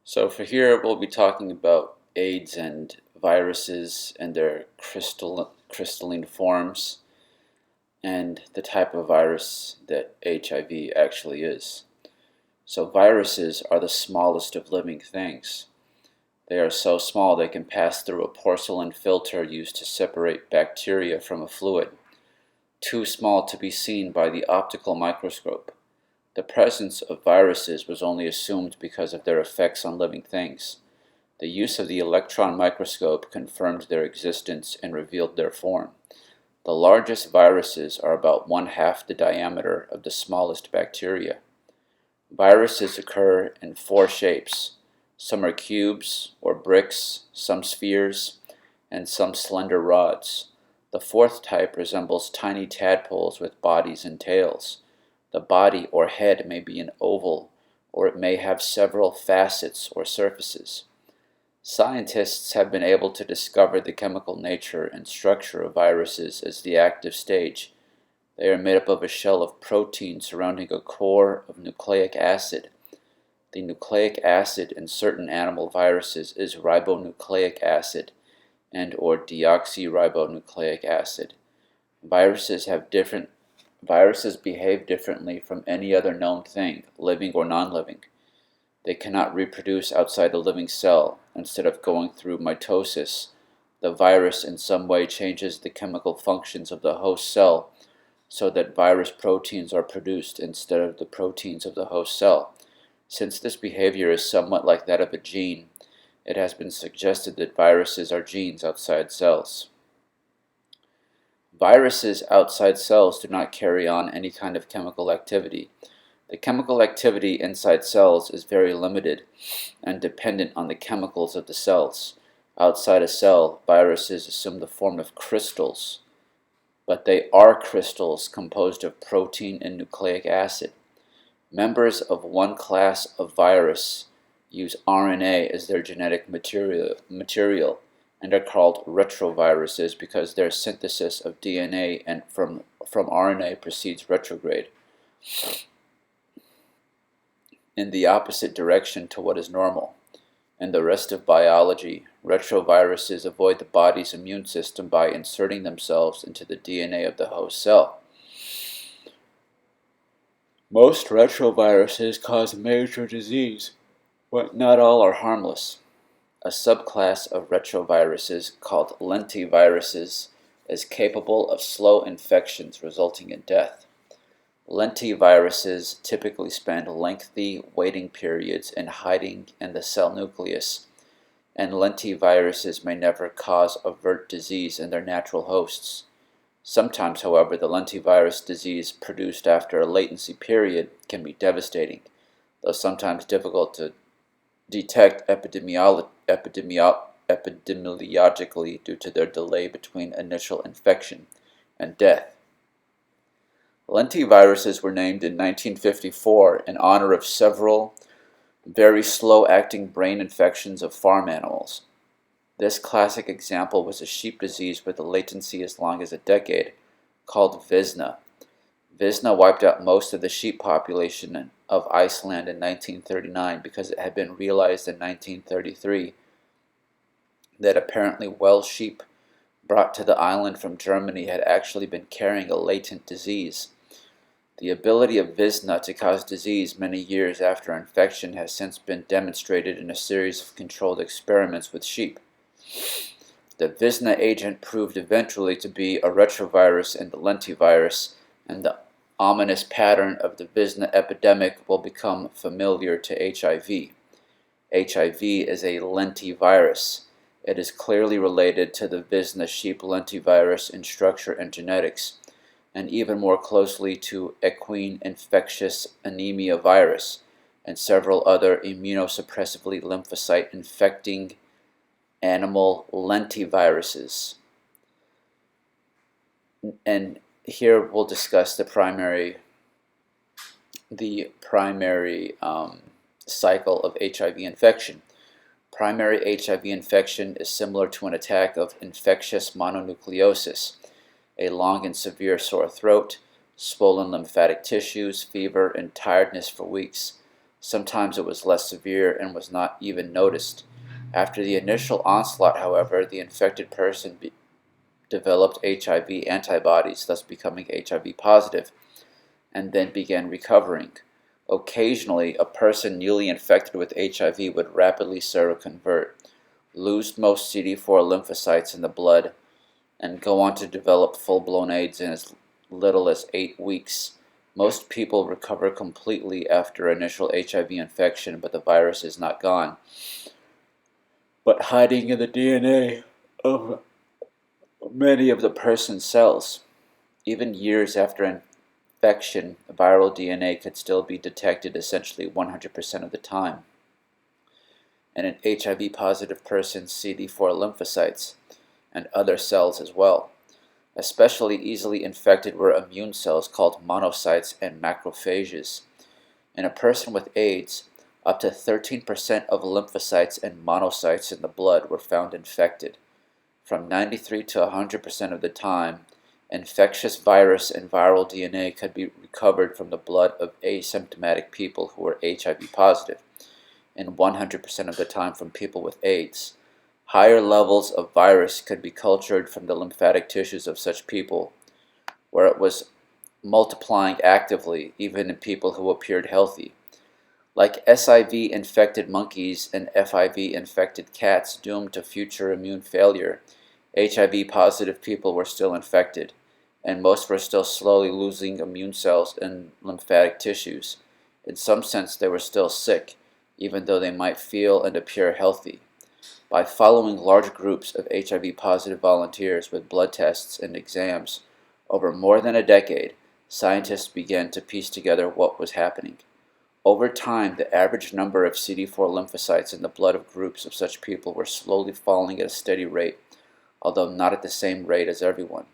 So for here, we'll be talking about AIDS and viruses and their crystalline forms and the type of virus that HIV actually is. So viruses are the smallest of living things. They are so small they can pass through a porcelain filter used to separate bacteria from a fluid, too small to be seen by the optical microscope. The presence of viruses was only assumed because of their effects on living things. The use of the electron microscope confirmed their existence and revealed their form. The largest viruses are about one-half the diameter of the smallest bacteria. Viruses occur in four shapes. Some are cubes or bricks, some spheres, and some slender rods. The fourth type resembles tiny tadpoles with bodies and tails. The body or head may be an oval, or it may have several facets or surfaces. Scientists have been able to discover the chemical nature and structure of viruses as the active stage. They are made up of a shell of protein surrounding a core of nucleic acid. The nucleic acid in certain animal viruses is ribonucleic acid and or deoxyribonucleic acid. Viruses behave differently from any other known thing, living or non-living. They cannot reproduce outside the living cell. Instead of going through mitosis, the virus in some way changes the chemical functions of the host cell so that virus proteins are produced instead of the proteins of the host cell. Since this behavior is somewhat like that of a gene, it has been suggested that viruses are genes outside cells. Viruses outside cells do not carry on any kind of chemical activity. The chemical activity inside cells is very limited and dependent on the chemicals of the cells. Outside a cell, viruses assume the form of crystals, but they are crystals composed of protein and nucleic acid. Members of one class of virus use RNA as their genetic material and are called retroviruses because their synthesis of DNA and from RNA proceeds retrograde, in the opposite direction to what is normal. In the rest of biology, retroviruses avoid the body's immune system by inserting themselves into the DNA of the host cell. Most retroviruses cause major disease, but not all are harmless. A subclass of retroviruses called lentiviruses is capable of slow infections resulting in death. Lentiviruses typically spend lengthy waiting periods in hiding in the cell nucleus, and lentiviruses may never cause overt disease in their natural hosts. Sometimes, however, the lentivirus disease produced after a latency period can be devastating, though sometimes difficult to detect epidemiologically due to their delay between initial infection and death. Lentiviruses were named in 1954 in honor of several very slow-acting brain infections of farm animals. This classic example was a sheep disease with a latency as long as a decade, called Visna. Visna wiped out most of the sheep population of Iceland in 1939 because it had been realized in 1933 that apparently Welsh sheep brought to the island from Germany had actually been carrying a latent disease. The ability of Visna to cause disease many years after infection has since been demonstrated in a series of controlled experiments with sheep. The Visna agent proved eventually to be a retrovirus in the lentivirus, and the ominous pattern of the Visna epidemic will become familiar to HIV. HIV is a lentivirus. It is clearly related to the Visna sheep lentivirus in structure and genetics, and even more closely to equine infectious anemia virus and several other immunosuppressively lymphocyte-infecting animal lentiviruses. And here we'll discuss the primary cycle of HIV infection. Primary HIV infection is similar to an attack of infectious mononucleosis, a long and severe sore throat, swollen lymphatic tissues, fever, and tiredness for weeks. Sometimes it was less severe and was not even noticed. After the initial onslaught, however, the infected person developed HIV antibodies, thus becoming HIV positive, and then began recovering. Occasionally, a person newly infected with HIV would rapidly seroconvert, lose most CD4 lymphocytes in the blood, and go on to develop full-blown AIDS in as little as 8 weeks. Most people recover completely after initial HIV infection, but the virus is not gone, but hiding in the DNA of many of the person's cells. Even years after infection, viral DNA could still be detected essentially 100% of the time. And an HIV-positive person's CD4 lymphocytes and other cells as well. Especially easily infected were immune cells called monocytes and macrophages. In a person with AIDS, up to 13% of lymphocytes and monocytes in the blood were found infected. From 93 to 100% of the time, infectious virus and viral DNA could be recovered from the blood of asymptomatic people who were HIV positive, and 100% of the time from people with AIDS. Higher levels of virus could be cultured from the lymphatic tissues of such people, where it was multiplying actively, even in people who appeared healthy. Like SIV-infected monkeys and FIV-infected cats doomed to future immune failure, HIV-positive people were still infected, and most were still slowly losing immune cells and lymphatic tissues. In some sense, they were still sick, even though they might feel and appear healthy. By following large groups of HIV-positive volunteers with blood tests and exams over more than a decade, scientists began to piece together what was happening. Over time, the average number of CD4 lymphocytes in the blood of groups of such people were slowly falling at a steady rate, although not at the same rate as everyone.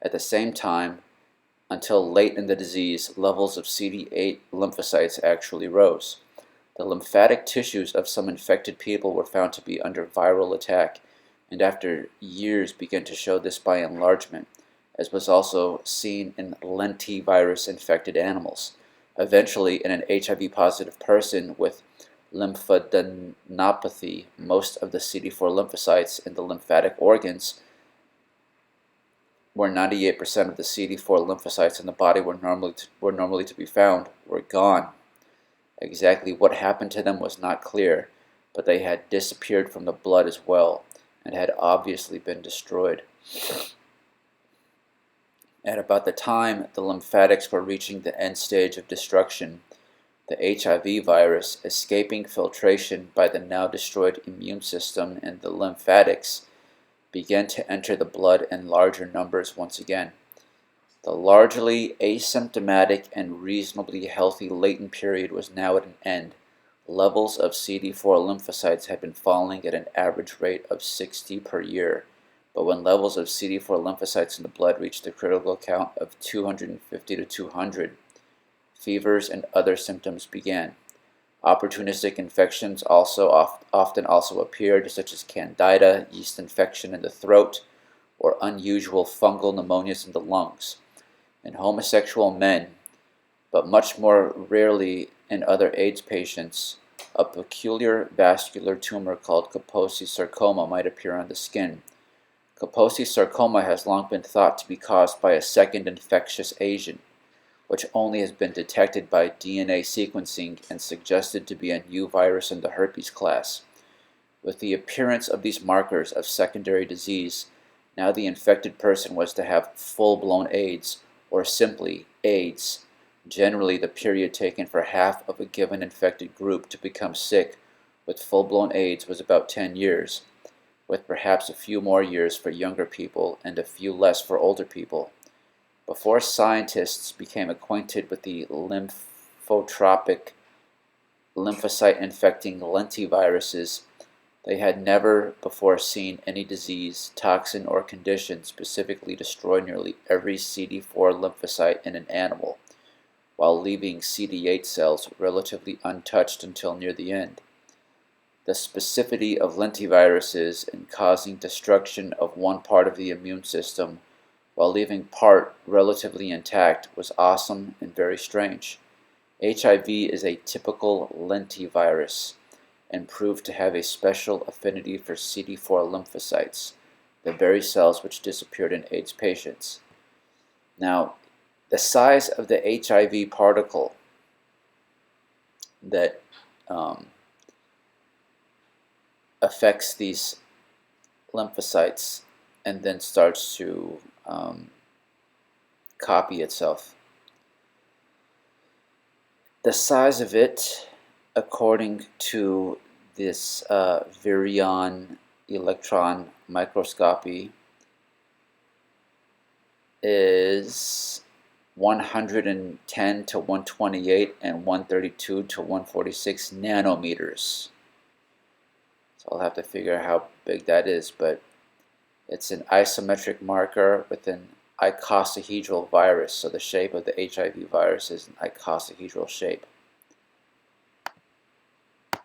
At the same time, until late in the disease, levels of CD8 lymphocytes actually rose. The lymphatic tissues of some infected people were found to be under viral attack, and after years began to show this by enlargement, as was also seen in lentivirus infected animals. Eventually, in an HIV-positive person with lymphadenopathy, most of the CD4 lymphocytes in the lymphatic organs, where 98% of the CD4 lymphocytes in the body were normally to be found, were gone. Exactly what happened to them was not clear, but they had disappeared from the blood as well, and had obviously been destroyed. At about the time the lymphatics were reaching the end stage of destruction, the HIV virus, escaping filtration by the now destroyed immune system and the lymphatics, began to enter the blood in larger numbers once again. The largely asymptomatic and reasonably healthy latent period was now at an end. Levels of CD4 lymphocytes had been falling at an average rate of 60 per year, but when levels of CD4 lymphocytes in the blood reached the critical count of 250 to 200, fevers and other symptoms began. Opportunistic infections often also appeared, such as candida, yeast infection in the throat, or unusual fungal pneumonias in the lungs. In homosexual men, but much more rarely in other AIDS patients, a peculiar vascular tumor called Kaposi sarcoma might appear on the skin. Kaposi sarcoma has long been thought to be caused by a second infectious agent, which only has been detected by DNA sequencing and suggested to be a new virus in the herpes class. With the appearance of these markers of secondary disease, now the infected person was to have full-blown AIDS, or simply AIDS. Generally, the period taken for half of a given infected group to become sick with full-blown AIDS was about 10 years, with perhaps a few more years for younger people and a few less for older people. Before scientists became acquainted with the lymphotropic lymphocyte-infecting lentiviruses, they had never before seen any disease, toxin, or condition specifically destroy nearly every CD4 lymphocyte in an animal, while leaving CD8 cells relatively untouched until near the end. The specificity of lentiviruses in causing destruction of one part of the immune system while leaving part relatively intact was awesome and very strange. HIV is a typical lentivirus and proved to have a special affinity for CD4 lymphocytes, the very cells which disappeared in AIDS patients. Now, the size of the HIV particle that affects these lymphocytes and then starts to copy itself. The size of it, according to this virion electron microscopy, is 110 to 128 and 132 to 146 nanometers. So I'll have to figure out how big that is, but it's an isometric marker with an icosahedral virus. So the shape of the HIV virus is an icosahedral shape.